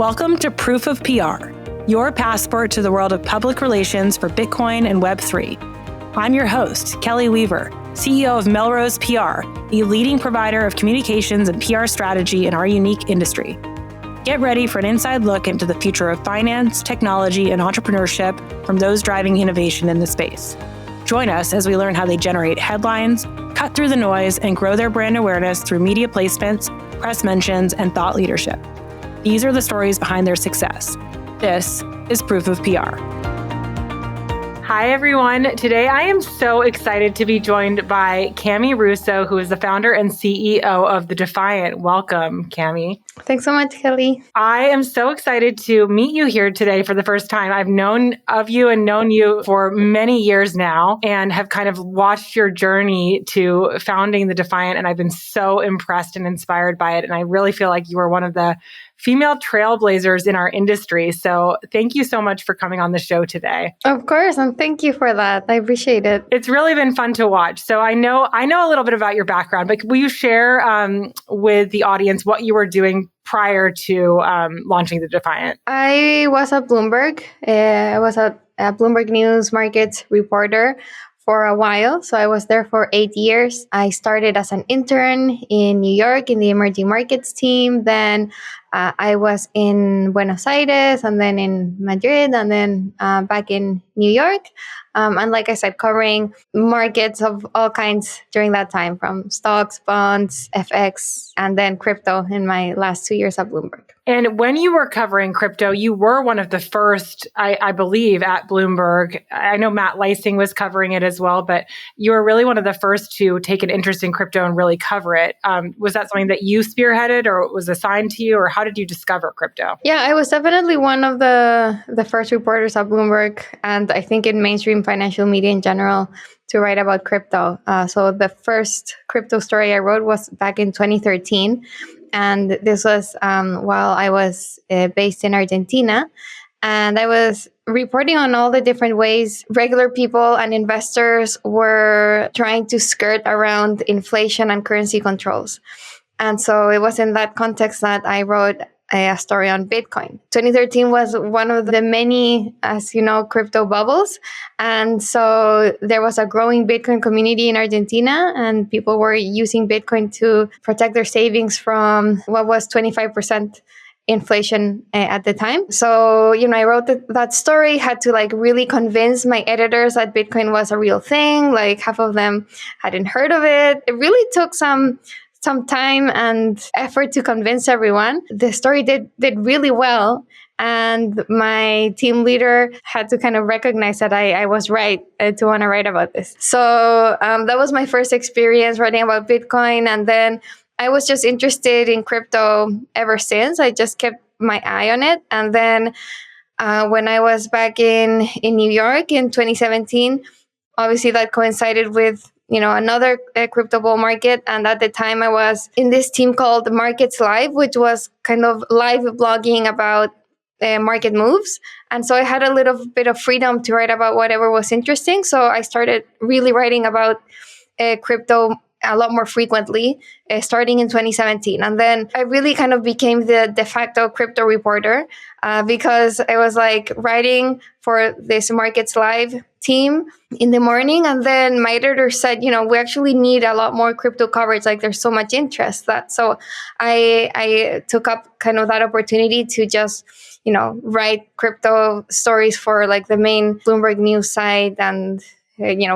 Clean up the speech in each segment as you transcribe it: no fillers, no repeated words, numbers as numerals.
Welcome to Proof of PR, your passport to the world of public relations for Bitcoin and Web3. I'm your host, Kelley Weaver, CEO of Melrose PR, a leading provider of communications and PR strategy in our unique industry. Get ready for an inside look into the future of finance, technology, and entrepreneurship from those driving innovation in the space. Join us as we learn how they generate headlines, cut through the noise, and grow their brand awareness through media placements, press mentions, and thought leadership. These are the stories behind their success. This is Proof of PR. Hi, everyone. Today, I am so excited to be joined by Camila Russo, who is the founder and CEO of the Defiant. Welcome, Cami. Thanks so much, Kelley. I am so excited to meet you here today for the first time. I've known of you and known you for many years now and have kind of watched your journey to founding the Defiant, and I've been so impressed and inspired by it. And I really feel like you are one of the female trailblazers in our industry. So thank you so much for coming on the show today. Of course, and thank you for that. I appreciate it. It's really been fun to watch. So I know a little bit about your background, but will you share with the audience what you were doing prior to launching the Defiant? I was at Bloomberg. I was a Bloomberg News Markets reporter for a while. So I was there for 8 years. I started as an intern in New York in the emerging markets team. Then I was in Buenos Aires and then in Madrid and then back in New York. And like I said, covering markets of all kinds during that time, from stocks, bonds, FX, and then crypto in my last 2 years at Bloomberg. And when you were covering crypto, you were one of the first, I believe, at Bloomberg. I know Matt Leising was covering it as well, but you were really one of the first to take an interest in crypto and really cover it. Was that something that you spearheaded or was assigned to you, or how did you discover crypto? Yeah, I was definitely one of the first reporters at Bloomberg, and I think in mainstream financial media in general, to write about crypto. So the first crypto story I wrote was back in 2013. And this was while I was based in Argentina. And I was reporting on all the different ways regular people and investors were trying to skirt around inflation and currency controls. And so it was in that context that I wrote a story on Bitcoin. 2013 was one of the many, as you know, crypto bubbles. And so there was a growing Bitcoin community in Argentina, and people were using Bitcoin to protect their savings from what was 25% inflation at the time. So, I wrote that story, had to really convince my editors that Bitcoin was a real thing. Half of them hadn't heard of it. It really took some time and effort to convince everyone. The story did really well. And my team leader had to kind of recognize that I was right to want to write about this. So that was my first experience writing about Bitcoin. And then I was just interested in crypto ever since. I just kept my eye on it. And then when I was back in New York in 2017, obviously that coincided with another crypto bull market. And at the time I was in this team called Markets Live, which was kind of live blogging about market moves. And so I had a little bit of freedom to write about whatever was interesting. So I started really writing about crypto a lot more frequently, starting in 2017. And then I really kind of became the de facto crypto reporter because I was writing for this Markets Live team in the morning. And then my editor said, we actually need a lot more crypto coverage. There's so much interest so I took up kind of that opportunity to just, write crypto stories for the main Bloomberg news site and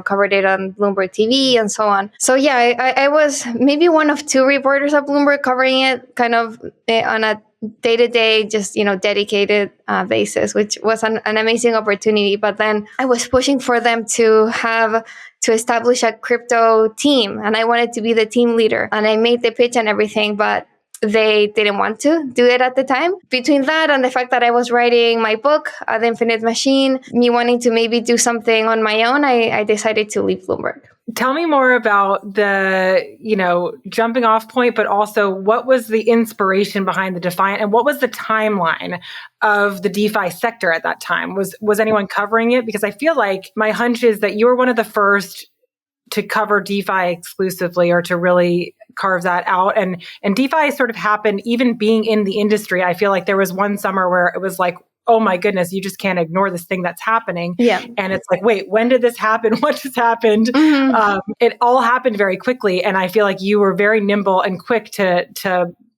covered it on Bloomberg TV and so on. So yeah, I was maybe one of two reporters at Bloomberg covering it kind of on a day-to-day, just, dedicated basis, which was an amazing opportunity. But then I was pushing for them to establish a crypto team, and I wanted to be the team leader. And I made the pitch and everything, but they didn't want to do it at the time. Between that and the fact that I was writing my book, The Infinite Machine, me wanting to maybe do something on my own, I decided to leave Bloomberg. Tell me more about the, jumping off point, but also what was the inspiration behind the Defiant and what was the timeline of the DeFi sector at that time? Was anyone covering it? Because I feel like my hunch is that you were one of the first to cover DeFi exclusively or to really carve that out. And DeFi sort of happened even being in the industry. I feel like there was one summer where it was like, oh my goodness, you just can't ignore this thing that's happening. Yeah. And it's like, wait, when did this happen? What just happened? It all happened very quickly. And I feel like you were very nimble and quick to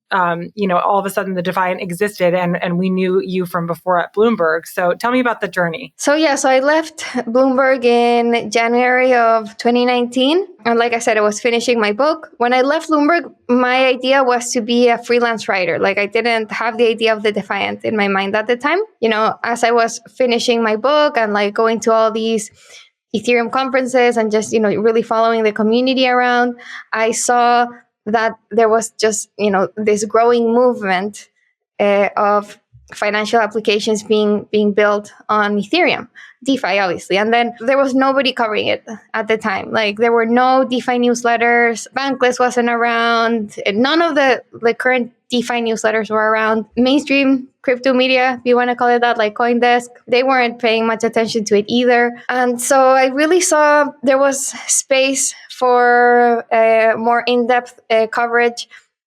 all of a sudden the Defiant existed and we knew you from before at Bloomberg. So tell me about the journey. So I left Bloomberg in January of 2019. And like I said, I was finishing my book. When I left Bloomberg, my idea was to be a freelance writer. Like I didn't have the idea of the Defiant in my mind at the time. As I was finishing my book and like going to all these Ethereum conferences and just, really following the community around, I saw that there was just, this growing movement of financial applications being built on Ethereum, DeFi, obviously. And then there was nobody covering it at the time. Like there were no DeFi newsletters, Bankless wasn't around, and none of the current DeFi newsletters were around. Mainstream crypto media, if you want to call it that, like CoinDesk, they weren't paying much attention to it either. And so I really saw there was space for more in-depth coverage,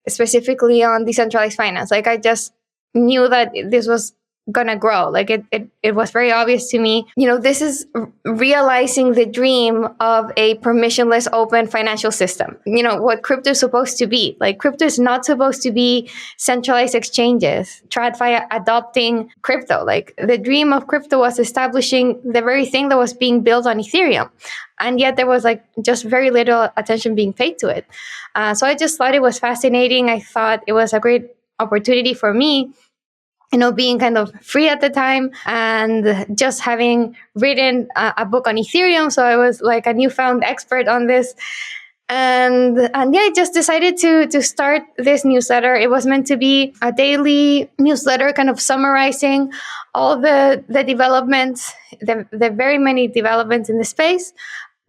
specifically on decentralized finance. Like I just knew that this was gonna grow. Like it was very obvious to me. This is realizing the dream of a permissionless open financial system. What crypto is supposed to be. Like crypto is not supposed to be centralized exchanges. TradFi adopting crypto. Like the dream of crypto was establishing the very thing that was being built on Ethereum. And yet there was like just very little attention being paid to it. So I just thought it was fascinating. I thought it was a great opportunity for me, being kind of free at the time and just having written a book on Ethereum. So I was like a newfound expert on this. And I just decided to start this newsletter. It was meant to be a daily newsletter kind of summarizing all the developments, the very many developments in the space.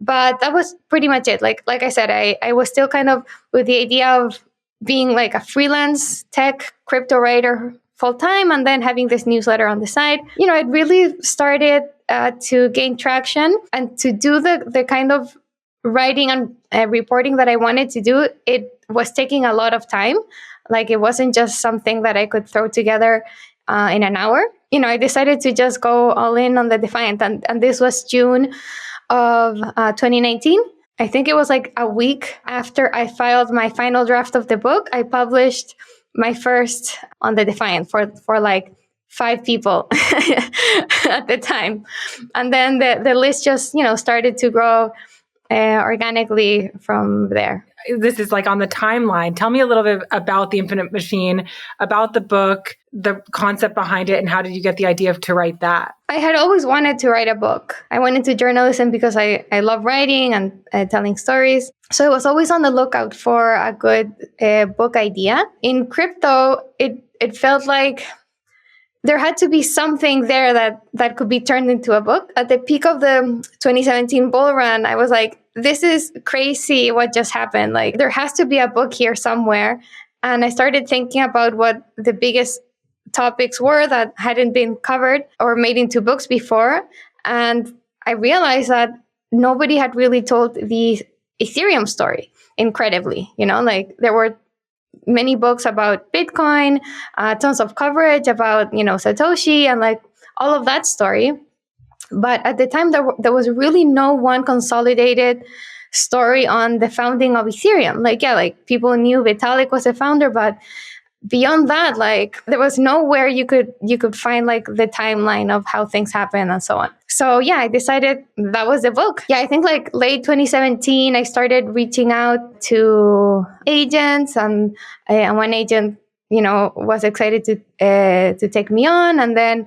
But that was pretty much it. Like I said, I was still kind of with the idea of being like a freelance tech crypto writer full-time and then having this newsletter on the side. It really started to gain traction and to do the kind of writing and reporting that I wanted to do. It was taking a lot of time. Like it wasn't just something that I could throw together in an hour. I decided to just go all in on the Defiant. And this was June of 2019. I think it was like a week after I filed my final draft of the book, I published my first on the Defiant for like 5 people at the time. And then the list just, started to grow organically from there. This is like on the timeline. Tell me a little bit about the Infinite Machine, about the book, the concept behind it, and how did you get the idea to write that? I had always wanted to write a book. I went into journalism because I love writing and telling stories. So I was always on the lookout for a good book idea. In crypto, it felt like there had to be something there that could be turned into a book. At the peak of the 2017 bull run, I was like, this is crazy what just happened. Like there has to be a book here somewhere. And I started thinking about what the biggest topics were that hadn't been covered or made into books before. And I realized that nobody had really told the Ethereum story incredibly. Like there were many books about Bitcoin, tons of coverage about, Satoshi and like all of that story. But at the time, there was really no one consolidated story on the founding of Ethereum. Like people knew Vitalik was the founder, but beyond that, like there was nowhere you could find like the timeline of how things happen and so on. So I decided that was the book. I think like late 2017, I started reaching out to agents, and one agent, was excited to take me on, and then.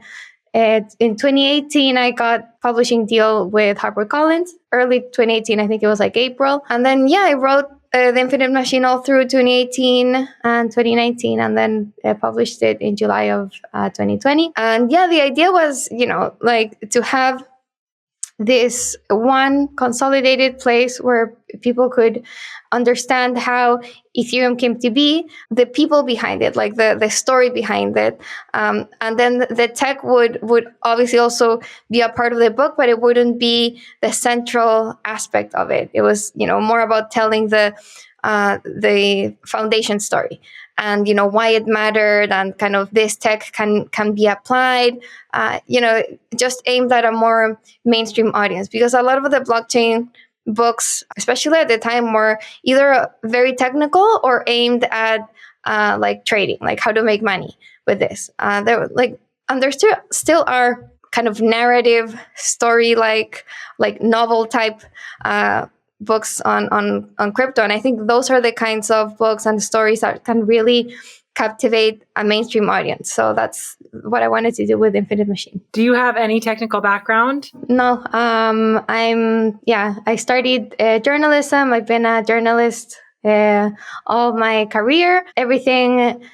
In 2018, I got publishing deal with HarperCollins. Early 2018, I think it was like April. And then, I wrote The Infinite Machine all through 2018 and 2019, and then published it in July of 2020. And the idea was, like to have this one consolidated place where people could understand how Ethereum came to be, the people behind it, like the story behind it. And then the tech would obviously also be a part of the book, but it wouldn't be the central aspect of it. It was, more about telling the foundation story and, why it mattered and kind of this tech can be applied, just aimed at a more mainstream audience, because a lot of the blockchain books, especially at the time, were either very technical or aimed at like trading, like how to make money with this. There still are kind of narrative story like novel type books on crypto, and I think those are the kinds of books and stories that can really captivate a mainstream audience. So that's what I wanted to do with Infinite Machine. Do you have any technical background? No, I studied journalism. I've been a journalist all my career. Everything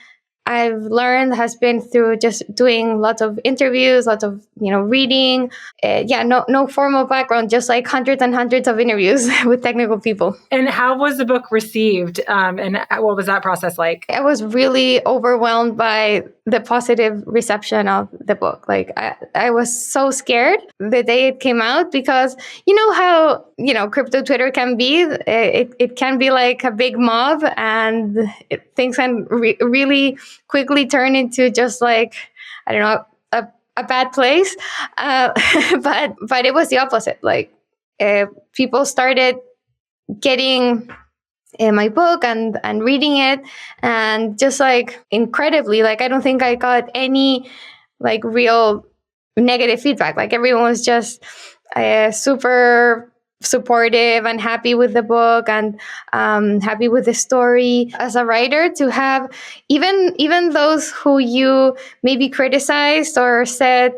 I've learned has been through just doing lots of interviews, lots of, reading. No formal background, just like hundreds and hundreds of interviews with technical people. And how was the book received? And what was that process like? I was really overwhelmed by the positive reception of the book. Like I was so scared the day it came out, because you know how, crypto Twitter can be. It can be like a big mob, and things can really quickly turn into just like, I don't know, a bad place. But it was the opposite. Like people started getting my book and reading it, and just like incredibly, like I don't think I got any like real negative feedback. Like everyone was just super supportive and happy with the book and happy with the story. As a writer, to have even those who you maybe criticized or said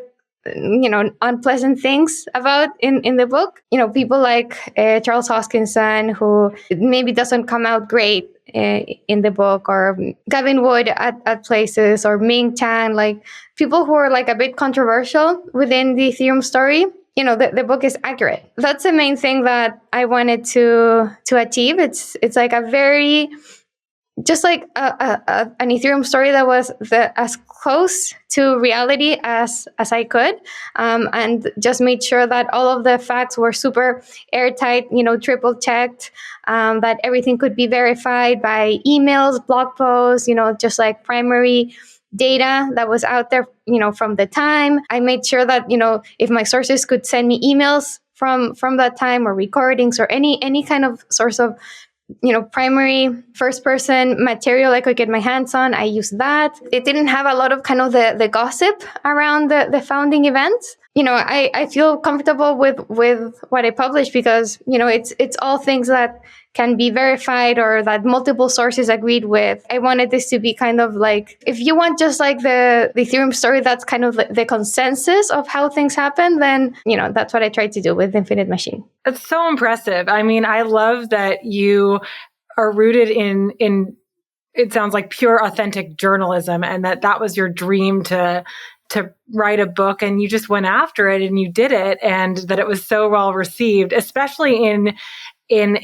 unpleasant things about in the book, people like Charles Hoskinson, who maybe doesn't come out great in the book, or Gavin Wood at places, or Ming Chan, like people who are like a bit controversial within the Ethereum story. The book is accurate. That's the main thing that I wanted to achieve. It's like a very, just like an Ethereum story that was as close to reality as I could, and just made sure that all of the facts were super airtight, triple checked, that everything could be verified by emails, blog posts, just like primary data that was out there, from the time. I made sure that, if my sources could send me emails from that time, or recordings, or any kind of source of primary first person material I could get my hands on, I used that. It didn't have a lot of kind of the gossip around the founding events. I feel comfortable with what I publish, because it's all things that can be verified or that multiple sources agreed with. I wanted this to be kind of like, if you want just like the Ethereum story that's kind of the consensus of how things happen, then that's what I tried to do with Infinite Machine. It's so impressive. I mean, I love that you are rooted in it sounds like pure authentic journalism, and that was your dream to write a book, and you just went after it and you did it, and that it was so well received, especially in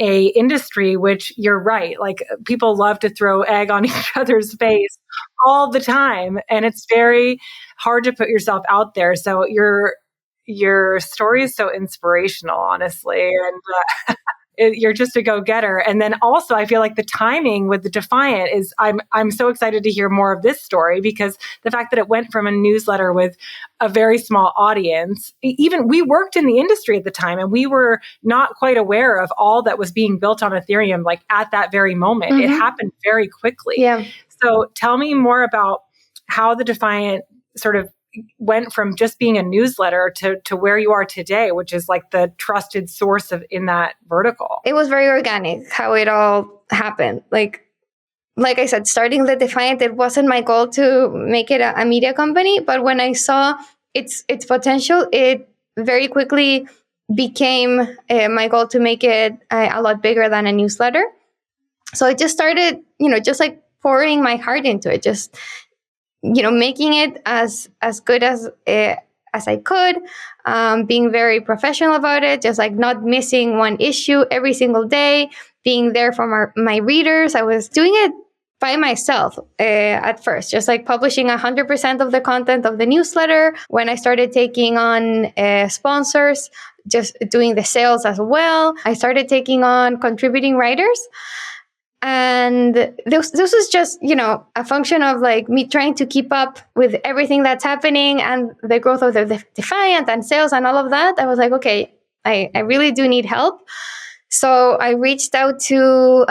a industry which, you're right, like people love to throw egg on each other's face all the time, and it's very hard to put yourself out there. So your story is so inspirational, honestly, and you're just a go-getter. And then also, I feel like the timing with the Defiant is, I'm so excited to hear more of this story, because the fact that it went from a newsletter with a very small audience, even we worked in the industry at the time, and we were not quite aware of all that was being built on Ethereum, like at that very moment. Mm-hmm. It happened very quickly. Yeah. So tell me more about how the Defiant sort of went from just being a newsletter to where you are today, which is like the trusted source in that vertical. It was very organic how it all happened. Like I said, starting the Defiant, it wasn't my goal to make it a media company, but when I saw its potential, it very quickly became my goal to make it a lot bigger than a newsletter. So I just started, just like pouring my heart into it, just making it as good as I could, being very professional about it, just like not missing one issue every single day, being there for my readers. I was doing it by myself at first, just like publishing 100% of the content of the newsletter. When I started taking on sponsors, just doing the sales as well, I started taking on contributing writers. And this was just, a function of like me trying to keep up with everything that's happening and the growth of the Defiant and sales and all of that. I was like, okay, I really do need help. So I reached out to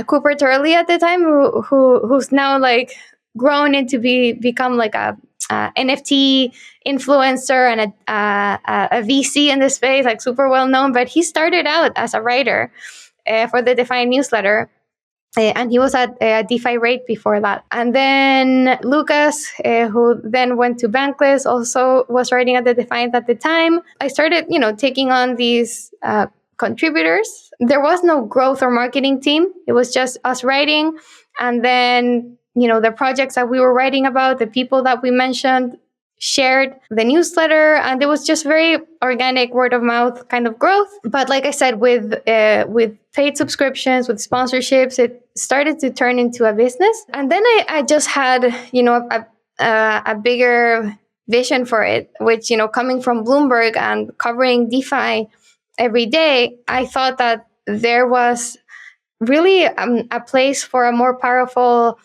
Cooper Turley at the time, who's now like grown into become like a NFT influencer and a VC in the space, like super well known. But he started out as a writer for the Defiant newsletter. And he was at DeFi Rate before that. And then Lucas, who then went to Bankless, also was writing at the Defiant at the time. I started, taking on these contributors. There was no growth or marketing team. It was just us writing. And then, the projects that we were writing about, the people that we mentioned, shared the newsletter, and it was just very organic word of mouth kind of growth. But like I said, with paid subscriptions, with sponsorships, it started to turn into a business. And then I just had, a bigger vision for it, which, coming from Bloomberg and covering DeFi every day, I thought that there was really a place for a more powerful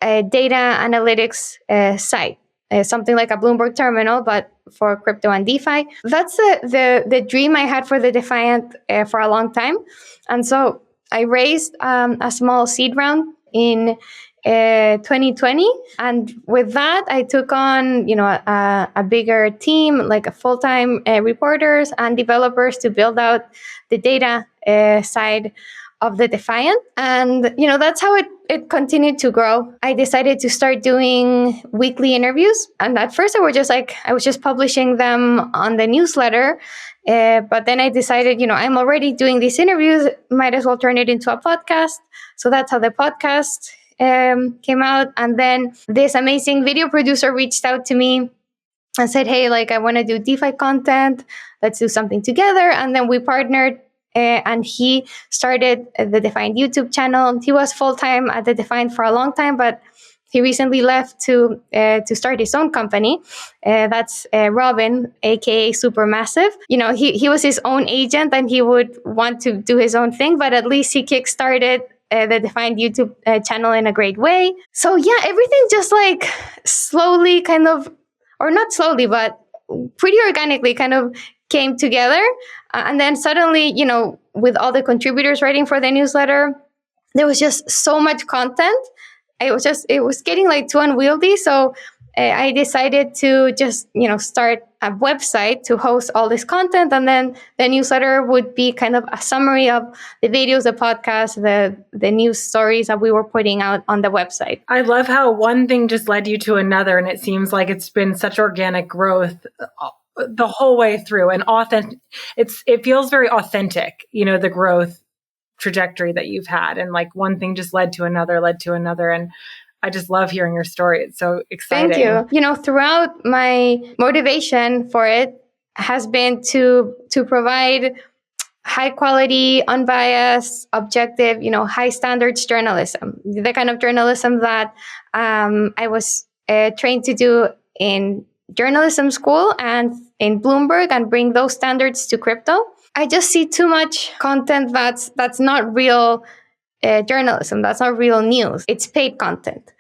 data analytics site. Something like a Bloomberg terminal, but for crypto and DeFi. That's the dream I had for the Defiant for a long time. And so I raised a small seed round in 2020. And with that, I took on, a bigger team, like a full-time reporters and developers to build out the data side of the Defiant. And, that's how it continued to grow. I decided to start doing weekly interviews. And at first I was just publishing them on the newsletter. But then I decided, I'm already doing these interviews, might as well turn it into a podcast. So that's how the podcast came out. And then this amazing video producer reached out to me and said, hey, I want to do DeFi content. Let's do something together. And then we partnered. And he started the Defiant YouTube channel. He was full-time at the Defiant for a long time, but he recently left to start his own company. That's Robin, aka Supermassive. He was his own agent and he would want to do his own thing, but at least he kickstarted the Defiant YouTube channel in a great way. So yeah, everything just slowly kind of, or not slowly, but pretty organically kind of came together. And then suddenly, with all the contributors writing for the newsletter, there was just so much content. It was getting too unwieldy. So I decided to just, start a website to host all this content. And then the newsletter would be kind of a summary of the videos, the podcasts, the news stories that we were putting out on the website. I love how one thing just led you to another. And it seems like it's been such organic growth the whole way through, and it feels very authentic, the growth trajectory that you've had, and one thing just led to another, and I just love hearing your story. It's so exciting. Thank you. Throughout, my motivation for it has been to provide high quality, unbiased, objective, high standards journalism, the kind of journalism that I was trained to do in journalism school and in Bloomberg, and bring those standards to crypto. I just see too much content that's not real journalism. That's not real news. It's paid content.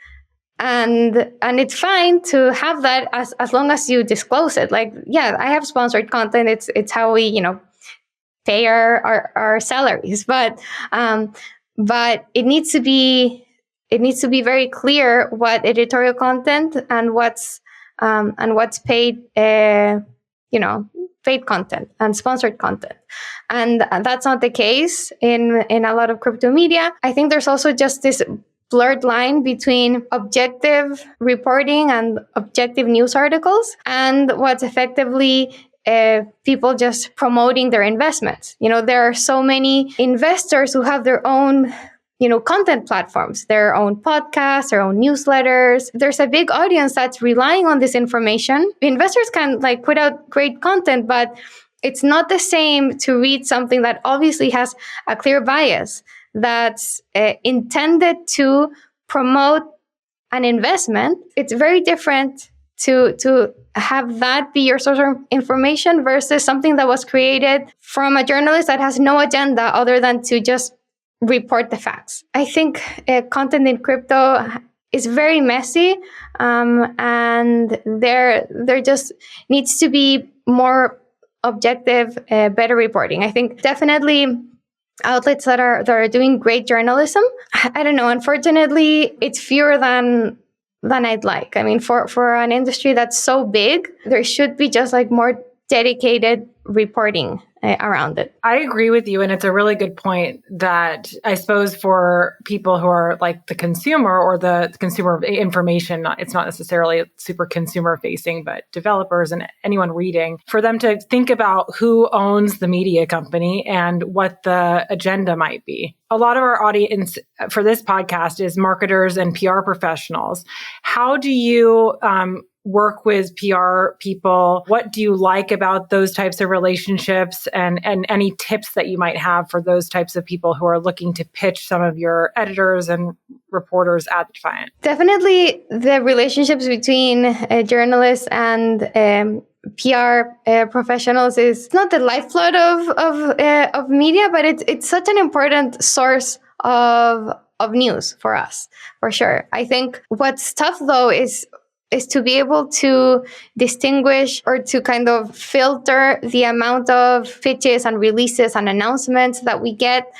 And it's fine to have that as long as you disclose it. I have sponsored content. It's how we, pay our salaries. But it needs to be very clear what editorial content and what's paid, paid content and sponsored content. And that's not the case in a lot of crypto media. I think there's also just this blurred line between objective reporting and objective news articles and what's effectively people just promoting their investments. There are so many investors who have their own content platforms, their own podcasts, their own newsletters. There's a big audience that's relying on this information. Investors can put out great content, but it's not the same to read something that obviously has a clear bias, that's intended to promote an investment, it's very different to have that be your source of information versus something that was created from a journalist that has no agenda other than to just report the facts. I think content in crypto is very messy, and there just needs to be more objective, better reporting. I think definitely outlets that are doing great journalism. I don't know. Unfortunately, it's fewer than I'd like. I mean, for an industry that's so big, there should be just like more dedicated reporting around it. I agree with you. And it's a really good point that I suppose for people who are like the consumer or the consumer of information, it's not necessarily super consumer facing, but developers and anyone reading, for them to think about who owns the media company and what the agenda might be. A lot of our audience for this podcast is marketers and PR professionals. How do you work with PR people? What do you like about those types of relationships, and any tips that you might have for those types of people who are looking to pitch some of your editors and reporters at Defiant? Definitely the relationships between journalists and PR professionals is not the lifeblood of media, but it's such an important source of news for us, for sure. I think what's tough though is to be able to distinguish or to kind of filter the amount of pitches and releases and announcements that we get,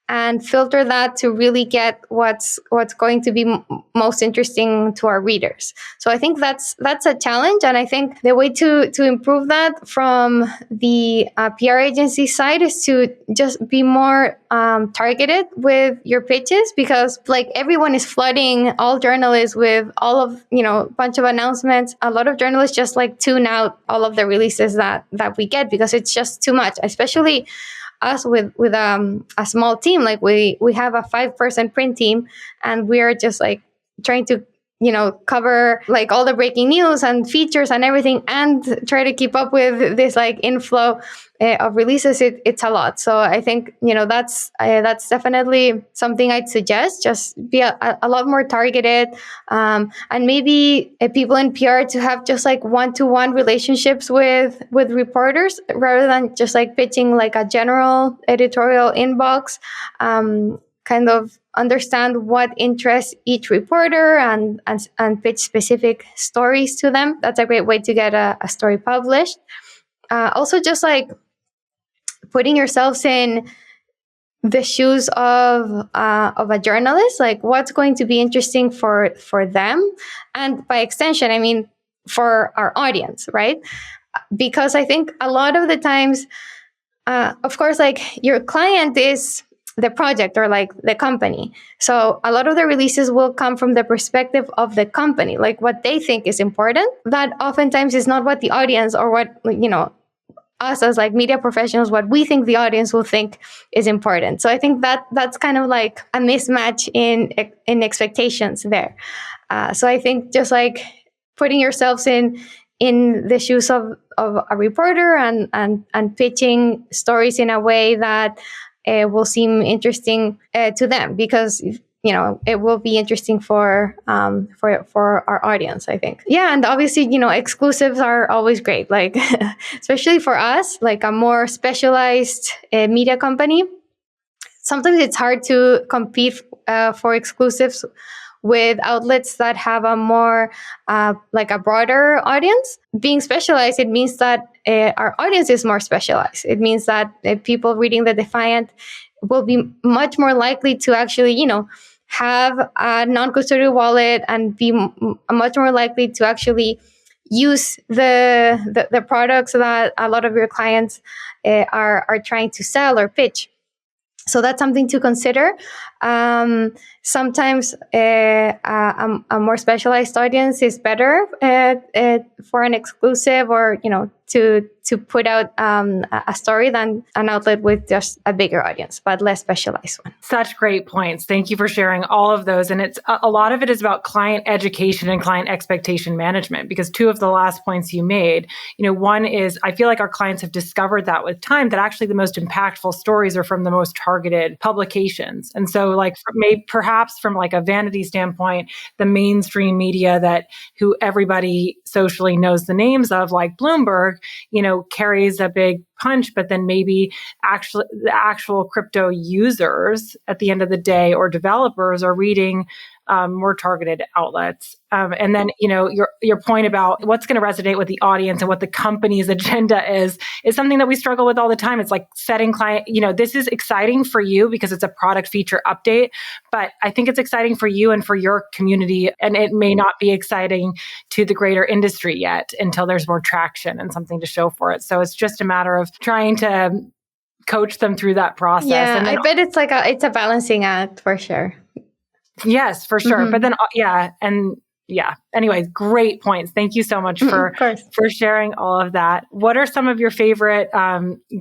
and filter that to really get what's going to be most interesting to our readers. So I think that's a challenge, and I think the way to improve that from the PR agency side is to just be more targeted with your pitches, because like everyone is flooding all journalists with all of a bunch of announcements. A lot of journalists just like tune out all of the releases that we get because it's just too much, especially us with a small team. Like we have a 5-person print team, and we are just like trying to cover like all the breaking news and features and everything, and try to keep up with this like inflow of releases. It's a lot. So I think that's definitely something I'd suggest. Just be a lot more targeted, and maybe people in PR to have just like one-to-one relationships with reporters rather than just like pitching like a general editorial inbox. Kind of understand what interests each reporter and pitch specific stories to them. That's a great way to get a story published. Also, just like putting yourselves in the shoes of a journalist, like what's going to be interesting for them, and by extension, I mean for our audience, right? Because I think a lot of the times, of course, like your client is the project or like the company. So a lot of the releases will come from the perspective of the company, like what they think is important. That oftentimes is not what the audience or what, us as like media professionals, what we think the audience will think is important. So I think that's kind of like a mismatch in expectations there. So I think just like putting yourselves in the shoes of a reporter and pitching stories in a way that will seem interesting to them, because it will be interesting for our audience, I think. Yeah, and obviously exclusives are always great. Like especially for us, like a more specialized media company. Sometimes it's hard to compete for exclusives with outlets that have a more like a broader audience. Being specialized, it means that our audience is more specialized. It means that people reading the Defiant will be much more likely to actually, have a non-custodial wallet and be much more likely to actually use the products that a lot of your clients are trying to sell or pitch. So that's something to consider. Sometimes a more specialized audience is better for an exclusive, or to put out a story than an outlet with just a bigger audience, but less specialized one. Such great points. Thank you for sharing all of those. And it's a lot of it is about client education and client expectation management, because two of the last points you made, one is I feel like our clients have discovered that with time that actually the most impactful stories are from the most targeted publications. And so like perhaps from like a vanity standpoint, the mainstream media who everybody socially knows the names of, like Bloomberg, carries a big punch, but then maybe the actual crypto users at the end of the day or developers are reading more targeted outlets. And then, your point about what's going to resonate with the audience and what the company's agenda is something that we struggle with all the time. It's like setting client, this is exciting for you because it's a product feature update, but I think it's exciting for you and for your community. And it may not be exciting to the greater industry yet until there's more traction and something to show for it. So it's just a matter of trying to coach them through that process. Yeah, and then, I bet it's a balancing act for sure. Yes, for sure. Mm-hmm. But then, anyways, great points. Thank you so much for sharing all of that. What are some of your favorite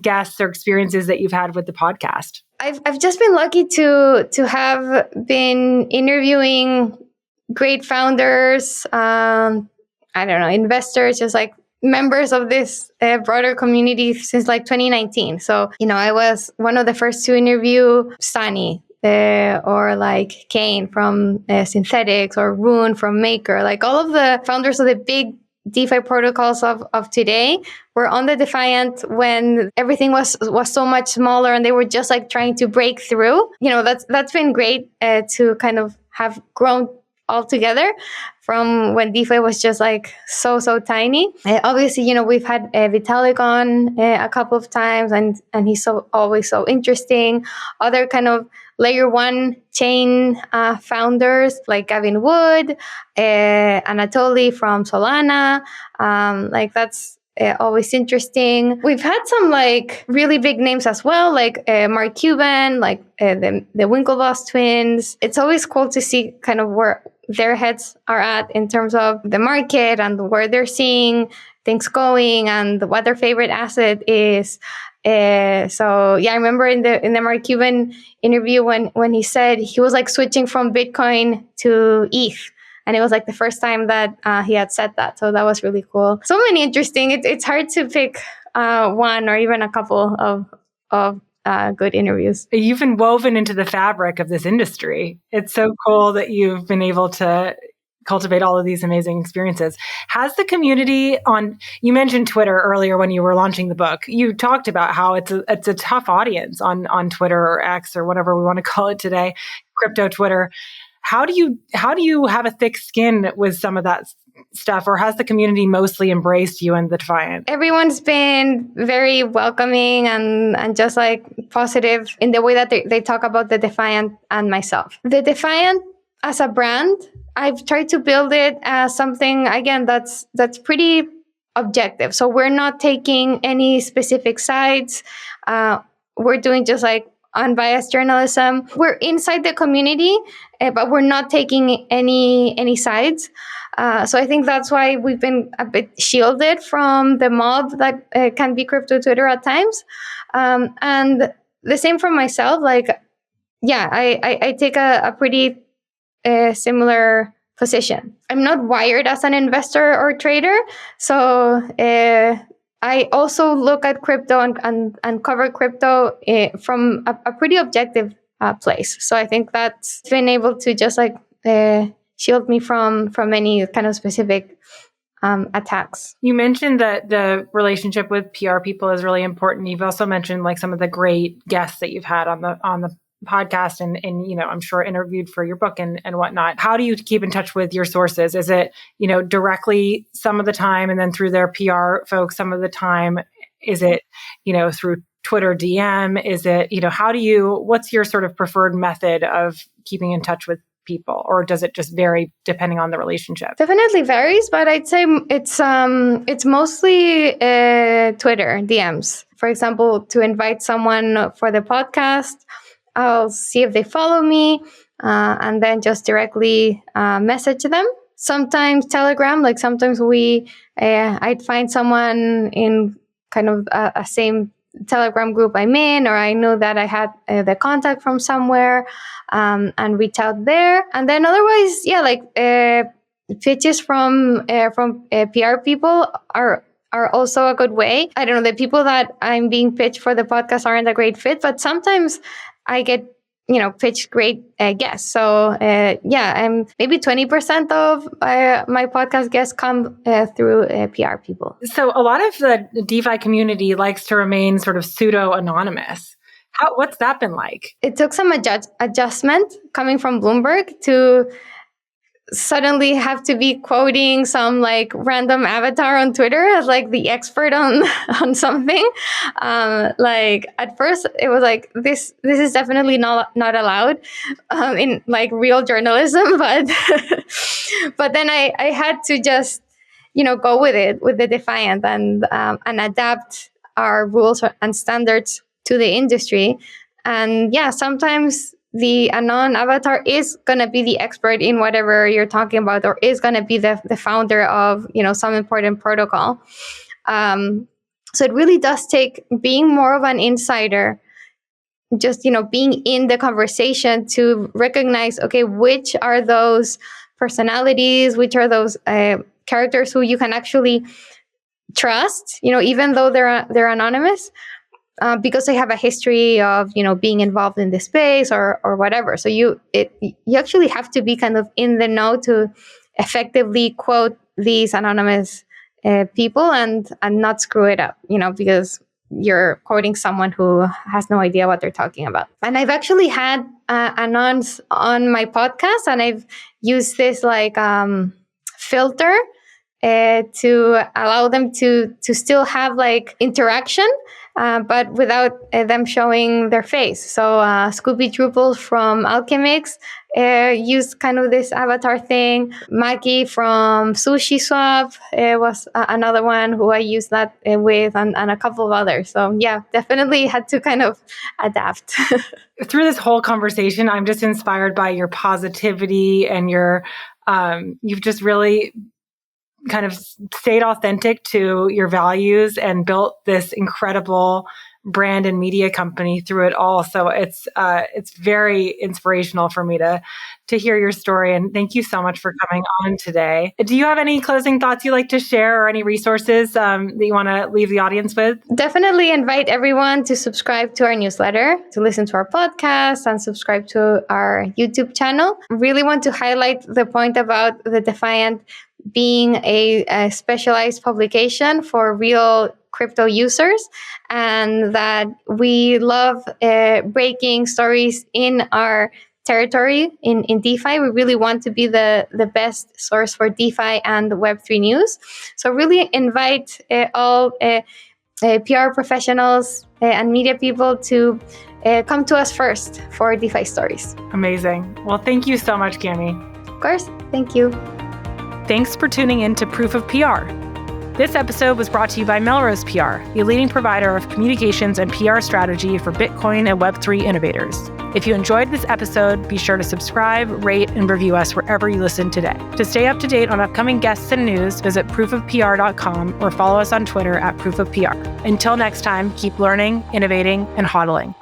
guests or experiences that you've had with the podcast? I've just been lucky to have been interviewing great founders, investors, just like members of this broader community since like 2019. So, I was one of the first to interview Sunny, or like Kane from Synthetics, or Rune from Maker. Like all of the founders of the big DeFi protocols of today were on the Defiant when everything was so much smaller and they were just like trying to break through. That's been great to kind of have grown all together from when DeFi was just like so tiny. Obviously, we've had Vitalik on a couple of times, and he's always so interesting. Other kind of layer one chain founders like Gavin Wood, Anatoly from Solana. That's always interesting. We've had some like really big names as well, like Mark Cuban, like the Winklevoss twins. It's always cool to see kind of where their heads are at in terms of the market and where they're seeing things going and what their favorite asset is. I remember in the Mark Cuban interview when he said he was like switching from Bitcoin to ETH. And it was like the first time that he had said that. So that was really cool. So many interesting. It's hard to pick one or even a couple of good interviews. You've been woven into the fabric of this industry. It's so cool that you've been able to cultivate all of these amazing experiences. Has the community you mentioned Twitter earlier when you were launching the book. You talked about how it's a tough audience on Twitter or X or whatever we want to call it today, crypto Twitter. How do you have a thick skin with some of that stuff, or has the community mostly embraced you and the Defiant? Everyone's been very welcoming and just like positive in the way that they talk about the Defiant and myself. The Defiant as a brand, I've tried to build it as something, again, that's pretty objective. So we're not taking any specific sides. We're doing just like unbiased journalism. We're inside the community, but we're not taking any sides. So I think that's why we've been a bit shielded from the mob that can be crypto Twitter at times. And the same for myself. I take a pretty similar position. I'm not wired as an investor or trader. So I also look at crypto and cover crypto from a pretty objective place. So I think that's been able to just like shield me from any kind of specific attacks. You mentioned that the relationship with PR people is really important. You've also mentioned like some of the great guests that you've had on the podcast and I'm sure interviewed for your book and whatnot. How do you keep in touch with your sources? Is it, directly some of the time and then through their PR folks some of the time? Is it, through Twitter DM? Is it, what's your sort of preferred method of keeping in touch with people, or does it just vary depending on the relationship? Definitely varies, but I'd say it's mostly Twitter DMs. For example, to invite someone for the podcast, I'll see if they follow me and then just directly message them. sometimes Telegram, like sometimes I'd find someone in kind of a same Telegram group I'm in, or I know that I had the contact from somewhere, and reach out there. And then otherwise, pitches from PR people are also a good way. I don't know, the people that I'm being pitched for the podcast aren't a great fit, but sometimes I get pitch great guests. So I'm maybe 20% of my podcast guests come through PR people. So a lot of the DeFi community likes to remain sort of pseudo-anonymous. What's that been like? It took some adjustment coming from Bloomberg to suddenly have to be quoting some like random avatar on Twitter as like the expert on something. Like at first it was like this is definitely not allowed in like real journalism, but but then I had to just go with it, with the Defiant, and adapt our rules and standards to the industry. And sometimes the anon avatar is going to be the expert in whatever you're talking about, or is going to be the founder of, some important protocol. So it really does take being more of an insider, just, being in the conversation to recognize, okay, which are those personalities, which are those characters who you can actually trust, even though they're anonymous. Because they have a history of, being involved in this space or whatever. So you actually have to be kind of in the know to effectively quote these anonymous people and not screw it up, because you're quoting someone who has no idea what they're talking about. And I've actually had anons on my podcast, and I've used this like filter to allow them to still have like interaction, but without them showing their face. So Scooby Drupal from Alchemix used kind of this avatar thing. Maggie from Sushi Swap was another one who I used that with, and a couple of others. So definitely had to kind of adapt. Through this whole conversation, I'm just inspired by your positivity and your you've just really kind of stayed authentic to your values and built this incredible brand and media company through it all. So it's very inspirational for me to hear your story. And thank you so much for coming on today. Do you have any closing thoughts you'd like to share, or any resources that you want to leave the audience with? Definitely invite everyone to subscribe to our newsletter, to listen to our podcast, and subscribe to our YouTube channel. Really want to highlight the point about the Defiant being a specialized publication for real crypto users, and that we love breaking stories in our territory in DeFi. We really want to be the best source for DeFi and Web3 news. So really invite all PR professionals and media people to come to us first for DeFi stories. Amazing. Well, thank you so much, Cami. Of course. Thank you. Thanks for tuning in to Proof of PR. This episode was brought to you by Melrose PR, the leading provider of communications and PR strategy for Bitcoin and Web3 innovators. If you enjoyed this episode, be sure to subscribe, rate, and review us wherever you listen today. To stay up to date on upcoming guests and news, visit proofofpr.com or follow us on Twitter @proofofpr. Until next time, keep learning, innovating, and hodling.